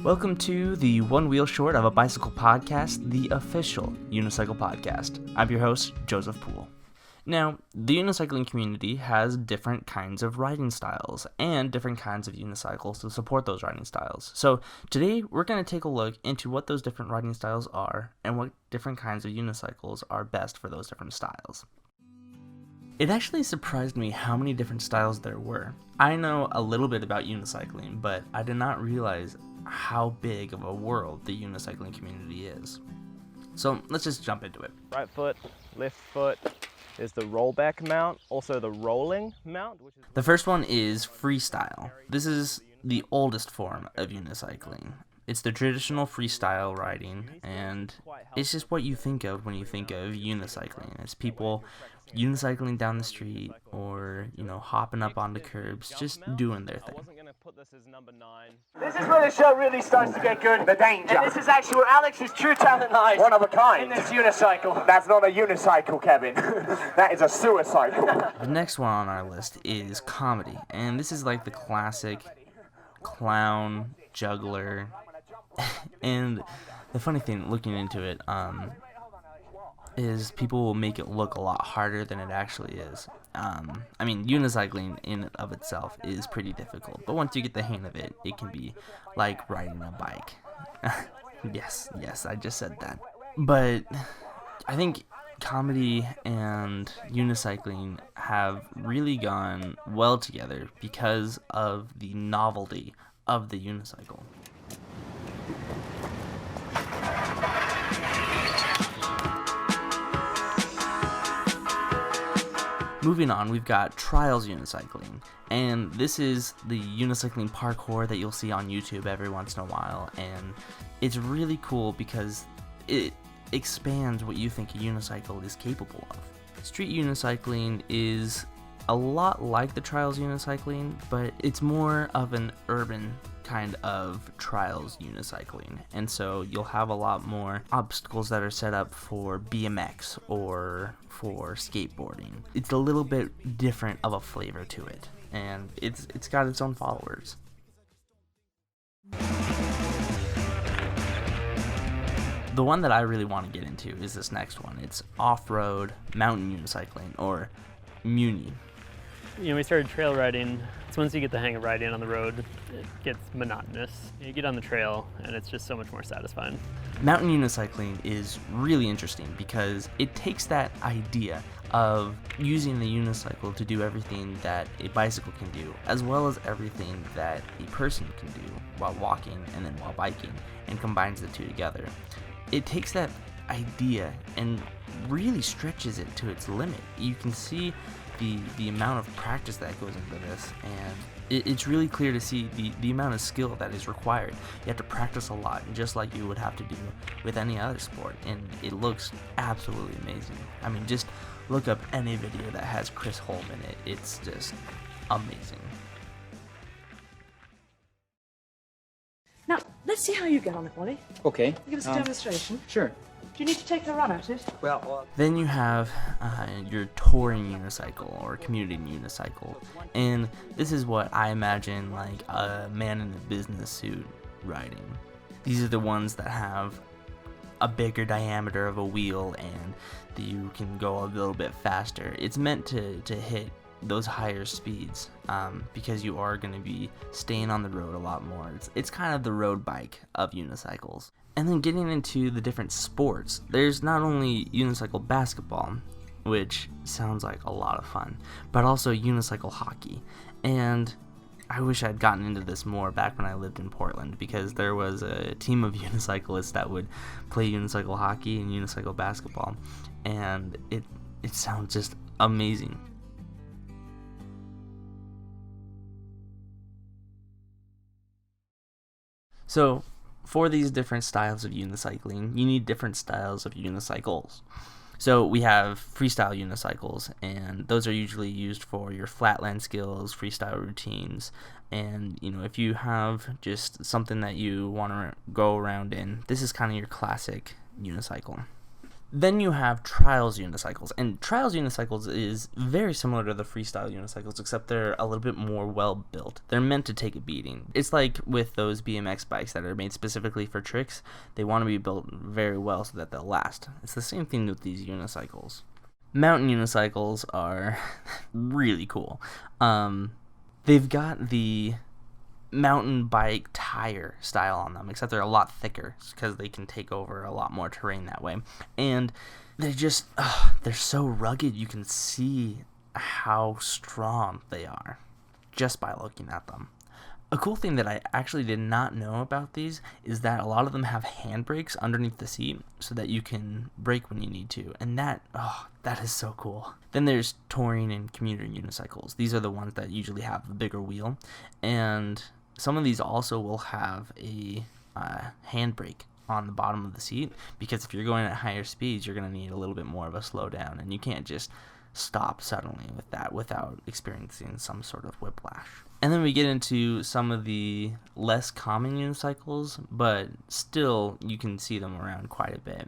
Welcome to the One Wheel Short of a Bicycle podcast, the official Unicycle podcast. I'm your host, Joseph Poole. Now, the unicycling community has different kinds of riding styles and different kinds of unicycles to support those riding styles. So today we're going to take a look into what those different riding styles are and what different kinds of unicycles are best for those different styles. It actually surprised me how many different styles there were. I know a little bit about unicycling, but I did not realize how big of a world the unicycling community is. So let's just jump into it. Right foot, left foot. There's the rollback mount, also the rolling mount. The first one is freestyle. This is the oldest form of unicycling. It's the traditional freestyle riding, and it's just what you think of when you think of unicycling. It's people unicycling down the street or, hopping up onto curbs, just doing their thing. This is where the show really starts to get good. The danger. And this is actually where Alex's true talent lies. One of a kind. In this unicycle. That's not a unicycle, Kevin. That is a suicycle. The next one on our list is comedy, and this is like the classic clown, juggler, and the funny thing looking into it is people will make it look a lot harder than it actually is. Unicycling in and of itself is pretty difficult, but once you get the hang of it, it can be like riding a bike. Yes, I just said that. But I think comedy and unicycling have really gone well together because of the novelty of the unicycle. Moving on, we've got trials unicycling, and this is the unicycling parkour that you'll see on YouTube every once in a while, and it's really cool because it expands what you think a unicycle is capable of. Street unicycling is a lot like the trials unicycling, but it's more of an urban kind of trials unicycling, and so you'll have a lot more obstacles that are set up for BMX or for skateboarding. It's a little bit different of a flavor to it, and it's got its own followers. The one that I really want to get into is this next one. It's off-road mountain unicycling, or Muni. We started trail riding. It's once you get the hang of riding on the road, it gets monotonous. You get on the trail, and it's just so much more satisfying. Mountain unicycling is really interesting because it takes that idea of using the unicycle to do everything that a bicycle can do, as well as everything that a person can do while walking and then while biking, and combines the two together. It takes that idea and really stretches it to its limit. You can see the amount of practice that goes into this, and it's really clear to see the amount of skill that is required. You have to practice a lot, just like you would have to do with any other sport, and it looks absolutely amazing. Just look up any video that has Chris Holm in it. It's just amazing. Now, let's see how you get on it, Wally. Okay. Give us a demonstration. Sure. Do you need to take a run at it? Then you have your touring unicycle or commuting unicycle, and this is what I imagine like a man in a business suit riding. These are the ones that have a bigger diameter of a wheel and you can go a little bit faster. It's meant to hit those higher speeds because you are going to be staying on the road a lot more. It's kind of the road bike of unicycles. And then getting into the different sports, there's not only unicycle basketball, which sounds like a lot of fun, but also unicycle hockey. And I wish I'd gotten into this more back when I lived in Portland, because there was a team of unicyclists that would play unicycle hockey and unicycle basketball, and it sounds just amazing. So, for these different styles of unicycling, you need different styles of unicycles. So we have freestyle unicycles, and those are usually used for your flatland skills, freestyle routines, and if you have just something that you want to go around in, this is kind of your classic unicycle. Then you have trials unicycles, and trials unicycles is very similar to the freestyle unicycles, except they're a little bit more well built. They're meant to take a beating. It's like with those BMX bikes that are made specifically for tricks. They want to be built very well so that they'll last. It's the same thing with these unicycles. Mountain unicycles are really cool. They've got the mountain bike tire style on them, except they're a lot thicker because they can take over a lot more terrain that way. And they're just, they're so rugged. You can see how strong they are just by looking at them. A cool thing that I actually did not know about these is that a lot of them have handbrakes underneath the seat so that you can brake when you need to. And that is so cool. Then there's touring and commuter unicycles. These are the ones that usually have the bigger wheel. And some of these also will have a handbrake on the bottom of the seat, because if you're going at higher speeds, you're going to need a little bit more of a slowdown, and you can't just stop suddenly with that without experiencing some sort of whiplash. And then we get into some of the less common unicycles, but still you can see them around quite a bit.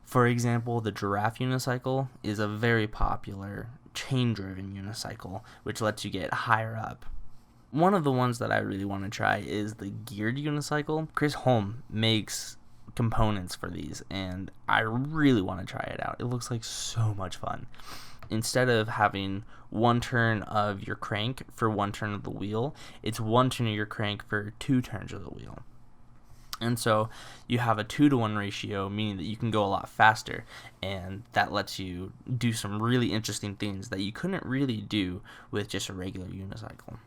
For example, the giraffe unicycle is a very popular chain-driven unicycle, which lets you get higher up. One of the ones that I really want to try is the geared unicycle. Chris Holm makes components for these, and I really want to try it out. It looks like so much fun. Instead of having one turn of your crank for one turn of the wheel, it's one turn of your crank for 2 turns of the wheel. And so you have a 2-to-1 ratio, meaning that you can go a lot faster, and that lets you do some really interesting things that you couldn't really do with just a regular unicycle.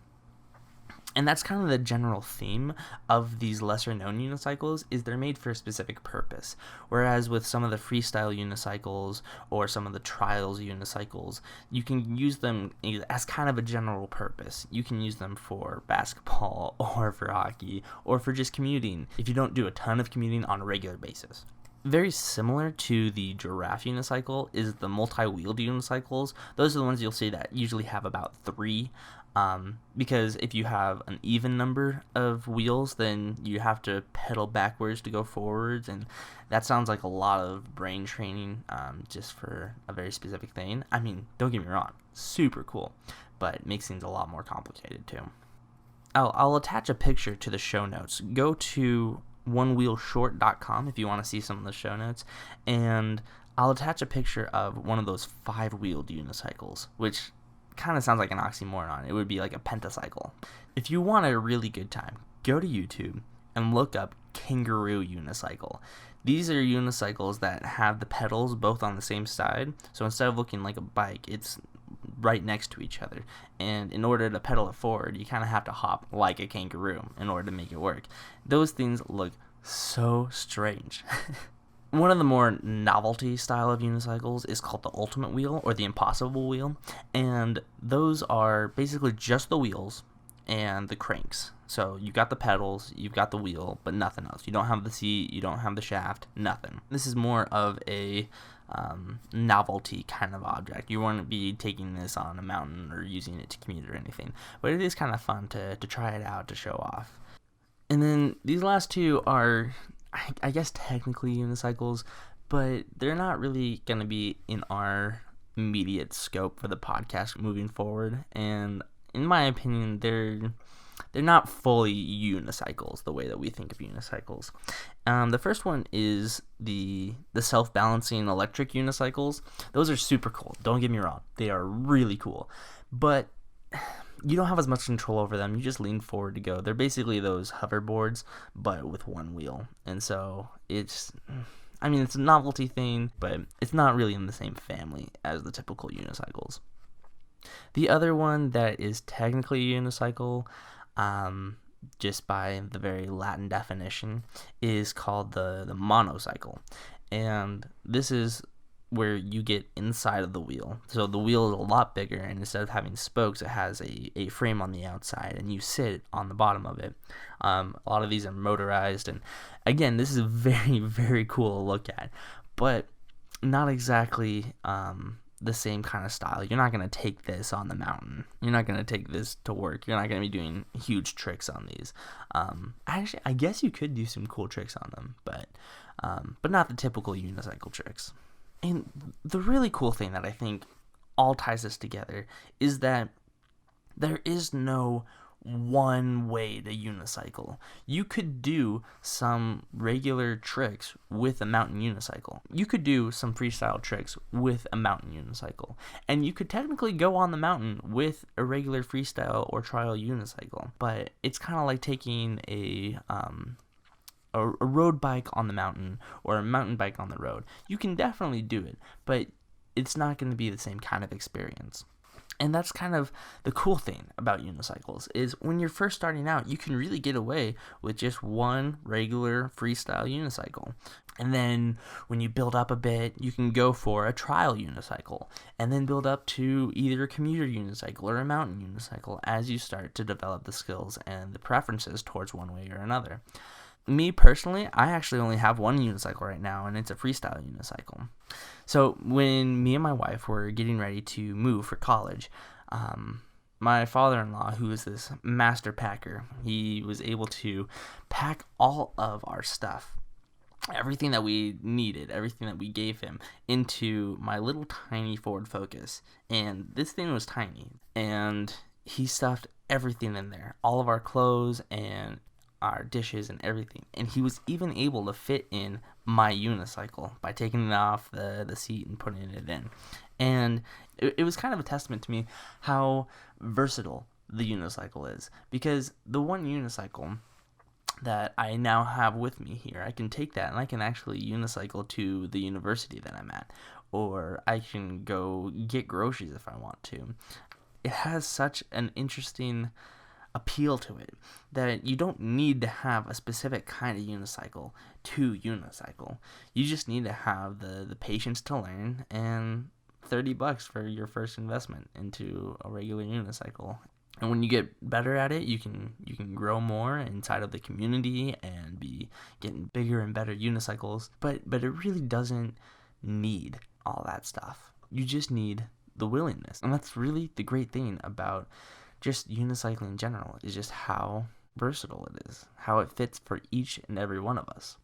And that's kind of the general theme of these lesser known unicycles, is they're made for a specific purpose. Whereas with some of the freestyle unicycles or some of the trials unicycles, you can use them as kind of a general purpose. You can use them for basketball or for hockey or for just commuting if you don't do a ton of commuting on a regular basis. Very similar to the giraffe unicycle is the multi-wheeled unicycles. Those are the ones you'll see that usually have about 3. Because if you have an even number of wheels, then you have to pedal backwards to go forwards, and that sounds like a lot of brain training just for a very specific thing. I mean, don't get me wrong, super cool, but it makes things a lot more complicated too. I'll attach a picture to the show notes. Go to onewheelshort.com if you want to see some of the show notes, and I'll attach a picture of one of those 5-wheeled unicycles, which kind of sounds like an oxymoron. It would be like a pentacycle. If you want a really good time, go to YouTube and look up kangaroo unicycle. These are unicycles that have the pedals both on the same side, so instead of looking like a bike, it's right next to each other, and in order to pedal it forward, you kind of have to hop like a kangaroo in order to make it work. Those things look so strange. One of the more novelty style of unicycles is called the ultimate wheel or the impossible wheel, and those are basically just the wheels and the cranks. So you've got the pedals, you've got the wheel, but nothing else. You don't have the seat, you don't have the shaft, nothing. This is more of a novelty kind of object. You won't be taking this on a mountain or using it to commute or anything, but it is kind of fun to try it out, to show off. And then these last two are, I guess, technically unicycles, but they're not really going to be in our immediate scope for the podcast moving forward. And in my opinion, they're not fully unicycles the way that we think of unicycles. The first one is the self-balancing electric unicycles. Those are super cool. Don't get me wrong. They are really cool. But you don't have as much control over them. You just lean forward to go. They're basically those hoverboards, but with one wheel. And so it's a novelty thing, but it's not really in the same family as the typical unicycles. The other one that is technically a unicycle, just by the very Latin definition, is called the monocycle. And this is where you get inside of the wheel. So the wheel is a lot bigger, and instead of having spokes, it has a frame on the outside, and you sit on the bottom of it. A lot of these are motorized, and again, this is very, very cool to look at, but not exactly the same kind of style. You're not going to take this on the mountain. You're not going to take this to work. You're not going to be doing huge tricks on these. Actually, I guess you could do some cool tricks on them, but not the typical unicycle tricks. And the really cool thing that I think all ties this together is that there is no one way to unicycle. You could do some regular tricks with a mountain unicycle. You could do some freestyle tricks with a mountain unicycle. And you could technically go on the mountain with a regular freestyle or trial unicycle. But it's kind of like taking a road bike on the mountain or a mountain bike on the road. You can definitely do it, but it's not going to be the same kind of experience. And that's kind of the cool thing about unicycles is when you're first starting out, you can really get away with just one regular freestyle unicycle. And then when you build up a bit, you can go for a trial unicycle and then build up to either a commuter unicycle or a mountain unicycle as you start to develop the skills and the preferences towards one way or another. Me personally, I actually only have one unicycle right now, and it's a freestyle unicycle. So when me and my wife were getting ready to move for college, my father-in-law, who is this master packer, he was able to pack all of our stuff, everything that we needed, everything that we gave him, into my little tiny Ford Focus. And this thing was tiny, and he stuffed everything in there, all of our clothes and our dishes and everything, and he was even able to fit in my unicycle by taking it off the seat and putting it in. And it was kind of a testament to me how versatile the unicycle is, because the one unicycle that I now have with me here, I can take that and I can actually unicycle to the university that I'm at, or I can go get groceries if I want to. It has such an interesting appeal to it that you don't need to have a specific kind of unicycle to unicycle. You just need to have the patience to learn and $30 for your first investment into a regular unicycle. And when you get better at it, you can grow more inside of the community and be getting bigger and better unicycles. But it really doesn't need all that stuff. You just need the willingness. And that's really the great thing about just unicycling in general, is just how versatile it is, how it fits for each and every one of us.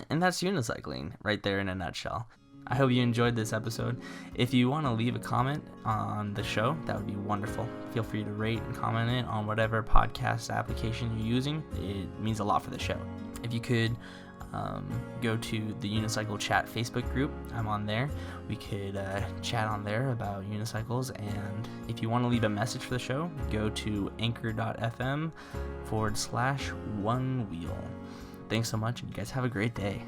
And that's unicycling right there in a nutshell. I hope you enjoyed this episode. If you want to leave a comment on the show, that would be wonderful. Feel free to rate and comment it on whatever podcast application you're using. It means a lot for the show. If you could go to the Unicycle Chat Facebook group. I'm on there. We could chat on there about unicycles, and if you want to leave a message for the show, go to anchor.fm/onewheel. Thanks so much, and you guys have a great day.